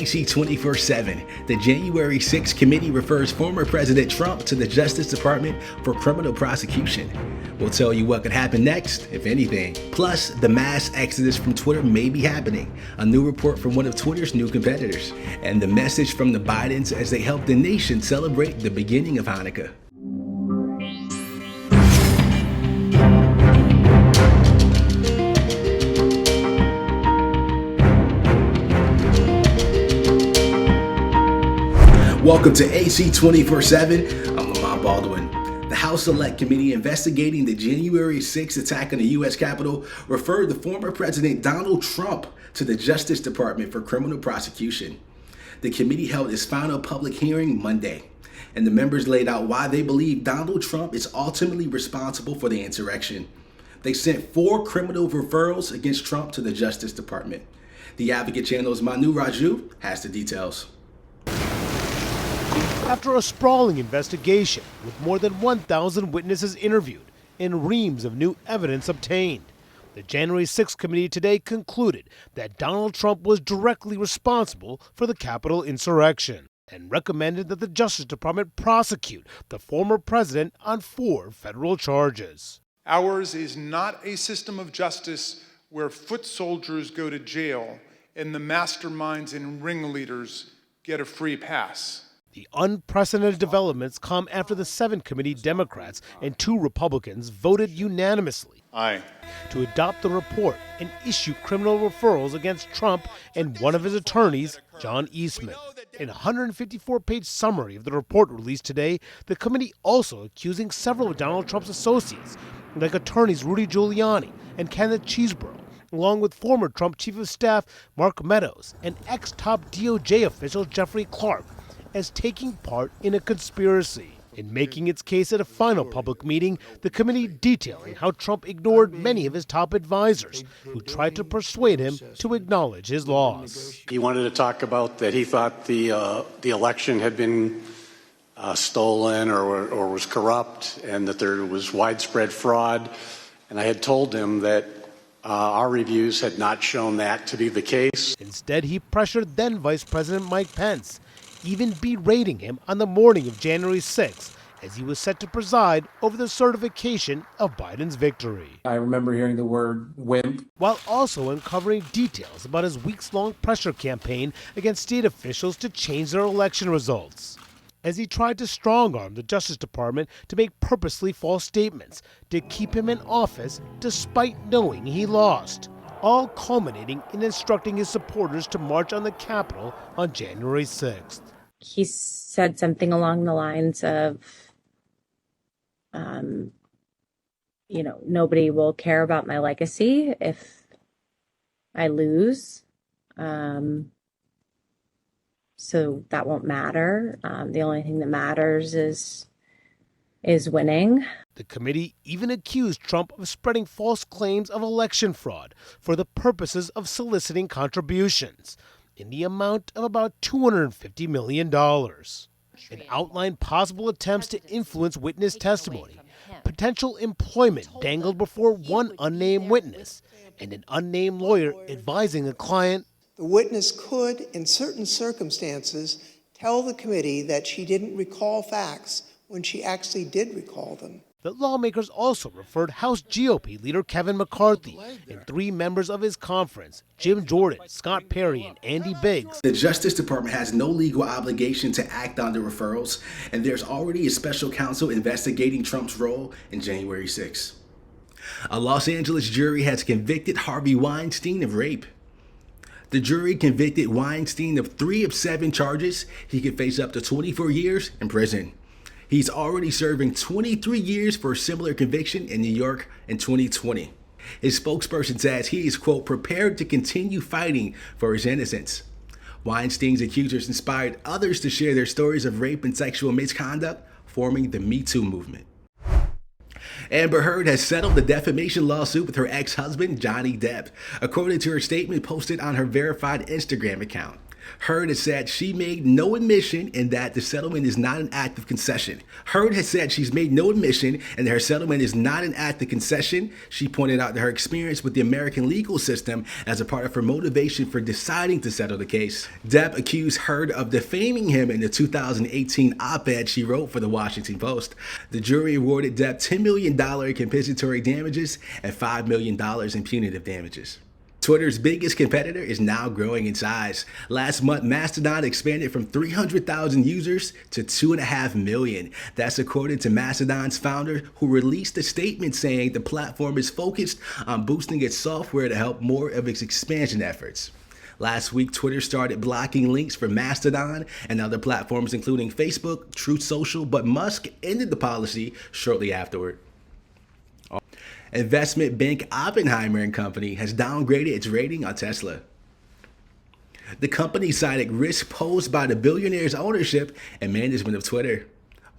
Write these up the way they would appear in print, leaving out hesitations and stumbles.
AC 24/7. The January 6th committee refers former President Trump to the Justice Department for criminal prosecution. We'll tell you what could happen next, if anything. Plus, the mass exodus from Twitter may be happening, a new report from one of Twitter's new competitors, and the message from the Bidens as they help the nation celebrate the beginning of Hanukkah. Welcome to AC 24/7. I'm Lamont Baldwin. The House Select Committee investigating the January 6th attack on the U.S. Capitol referred the former President Donald Trump to the Justice Department for criminal prosecution. The committee held its final public hearing Monday, and the members laid out why they believe Donald Trump is ultimately responsible for the insurrection. They sent 4 criminal referrals against Trump to the Justice Department. The Advocate Channel's Manu Raju has the details. After a sprawling investigation with more than 1,000 witnesses interviewed and reams of new evidence obtained, the January 6th committee today concluded that Donald Trump was directly responsible for the Capitol insurrection and recommended that the Justice Department prosecute the former president on 4 federal charges. Ours is not a system of justice where foot soldiers go to jail and the masterminds and ringleaders get a free pass. The unprecedented developments come after the 7 committee Democrats and 2 Republicans voted unanimously to adopt the report and issue criminal referrals against Trump and one of his attorneys, John Eastman. In a 154-page summary of the report released today, the committee also accusing several of Donald Trump's associates, like attorneys Rudy Giuliani and Kenneth Chesebro, along with former Trump Chief of Staff Mark Meadows and ex-top DOJ official Jeffrey Clark, as taking part in a conspiracy. In making its case at a final public meeting, the committee detailing how Trump ignored many of his top advisors who tried to persuade him to acknowledge his loss. He wanted to talk about that he thought the election had been stolen or was corrupt and that there was widespread fraud. And I had told him that our reviews had not shown that to be the case. Instead, he pressured then Vice President Mike Pence, even berating him on the morning of January 6th as he was set to preside over the certification of Biden's victory. I remember hearing the word wimp. While also uncovering details about his weeks-long pressure campaign against state officials to change their election results, as he tried to strong-arm the Justice Department to make purposely false statements to keep him in office despite knowing he lost, all culminating in instructing his supporters to march on the Capitol on January 6th. He said something along the lines of, nobody will care about my legacy if I lose. So that won't matter. The only thing that matters is winning. The committee even accused Trump of spreading false claims of election fraud for the purposes of soliciting contributions in the amount of about $250 million, and outlined possible attempts to influence witness testimony, potential employment dangled before one unnamed witness, and an unnamed lawyer advising a client. The witness could, in certain circumstances, tell the committee that she didn't recall facts when she actually did recall them. The lawmakers also referred House GOP leader Kevin McCarthy and 3 members of his conference, Jim Jordan, Scott Perry, and Andy Biggs. The Justice Department has no legal obligation to act on the referrals, and there's already a special counsel investigating Trump's role in January 6th. A Los Angeles jury has convicted Harvey Weinstein of rape. The jury convicted Weinstein of 3 of 7 charges. He could face up to 24 years in prison. He's already serving 23 years for a similar conviction in New York in 2020. His spokesperson says he is, quote, prepared to continue fighting for his innocence. Weinstein's accusers inspired others to share their stories of rape and sexual misconduct, forming the Me Too movement. Amber Heard has settled the defamation lawsuit with her ex-husband, Johnny Depp, according to her statement posted on her verified Instagram account. Heard has said she made no admission and that the settlement is not an act of concession. Heard has said she's made no admission and that her settlement is not an act of concession. She pointed out that her experience with the American legal system as a part of her motivation for deciding to settle the case. Depp accused Heard of defaming him in the 2018 op-ed she wrote for the Washington Post. The jury awarded Depp $10 million in compensatory damages and $5 million in punitive damages. Twitter's biggest competitor is now growing in size. Last month, Mastodon expanded from 300,000 users to 2.5 million. That's according to Mastodon's founder, who released a statement saying the platform is focused on boosting its software to help more of its expansion efforts. Last week, Twitter started blocking links for Mastodon and other platforms, including Facebook, Truth Social, but Musk ended the policy shortly afterward. Investment bank Oppenheimer & Company has downgraded its rating on Tesla. The company cited risk posed by the billionaire's ownership and management of Twitter.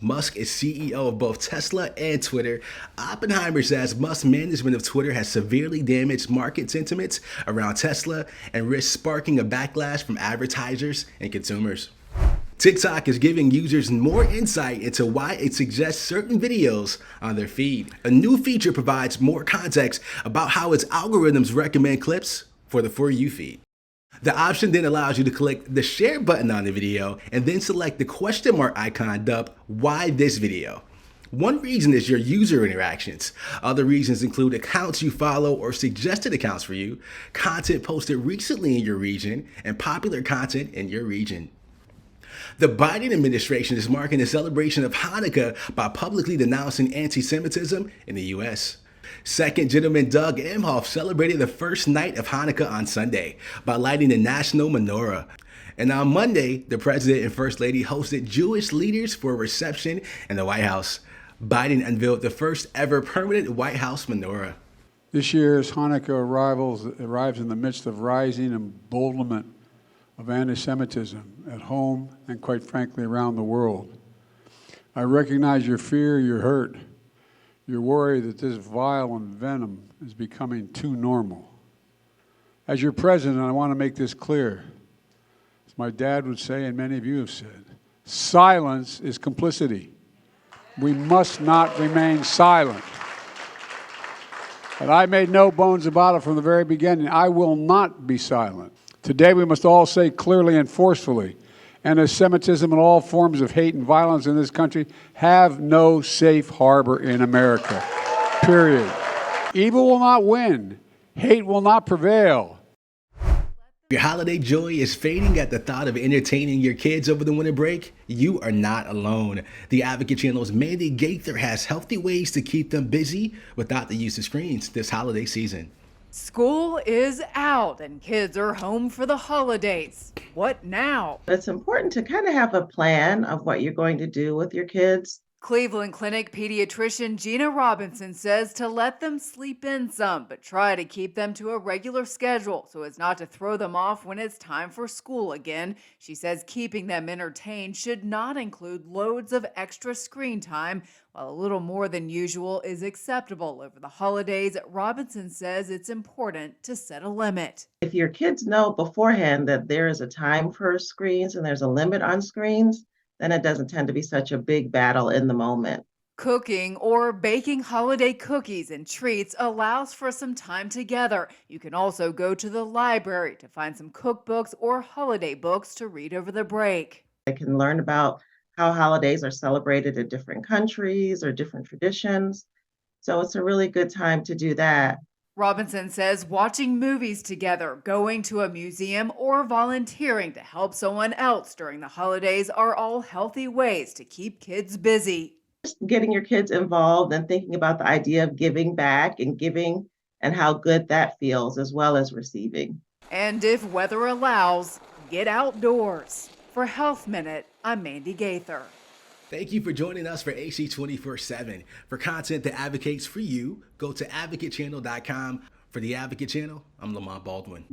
Musk is CEO of both Tesla and Twitter. Oppenheimer says Musk's management of Twitter has severely damaged market sentiments around Tesla and risks sparking a backlash from advertisers and consumers. TikTok is giving users more insight into why it suggests certain videos on their feed. A new feature provides more context about how its algorithms recommend clips for the For You feed. The option then allows you to click the share button on the video and then select the question mark icon dubbed "Why this video?" One reason is your user interactions. Other reasons include accounts you follow or suggested accounts for you, content posted recently in your region, and popular content in your region. The Biden administration is marking the celebration of Hanukkah by publicly denouncing anti-Semitism in the U.S. Second Gentleman Doug Emhoff celebrated the first night of Hanukkah on Sunday by lighting the national menorah. And on Monday, the president and first lady hosted Jewish leaders for a reception in the White House. Biden unveiled the first ever permanent White House menorah. This year's Hanukkah arrives in the midst of rising emboldenment of anti-Semitism at home and, quite frankly, around the world. I recognize your fear, your hurt, your worry that this violent venom is becoming too normal. As your president, I want to make this clear. As my dad would say, and many of you have said, silence is complicity. We must not remain silent. And I made no bones about it from the very beginning. I will not be silent. Today, we must all say clearly and forcefully, anti-Semitism and all forms of hate and violence in this country have no safe harbor in America, period. Evil will not win. Hate will not prevail. Your holiday joy is fading at the thought of entertaining your kids over the winter break? You are not alone. The Advocate Channel's Mandy Gaither has healthy ways to keep them busy without the use of screens this holiday season. School is out and kids are home for the holidays. What now? It's important to kind of have a plan of what you're going to do with your kids. Cleveland Clinic pediatrician Gina Robinson says to let them sleep in some, but try to keep them to a regular schedule so as not to throw them off when it's time for school again. She says keeping them entertained should not include loads of extra screen time, while a little more than usual is acceptable over the holidays. Robinson says it's important to set a limit. If your kids know beforehand that there is a time for screens and there's a limit on screens, then it doesn't tend to be such a big battle in the moment. Cooking or baking holiday cookies and treats allows for some time together. You can also go to the library to find some cookbooks or holiday books to read over the break. I can learn about how holidays are celebrated in different countries or different traditions. So it's a really good time to do that. Robinson says watching movies together, going to a museum, or volunteering to help someone else during the holidays are all healthy ways to keep kids busy. Just getting your kids involved and thinking about the idea of giving back and giving and how good that feels, as well as receiving. And if weather allows, get outdoors. For Health Minute, I'm Mandy Gaither. Thank you for joining us for AC 24/7. For content that advocates for you, go to advocatechannel.com. For the Advocate Channel, I'm Lamont Baldwin.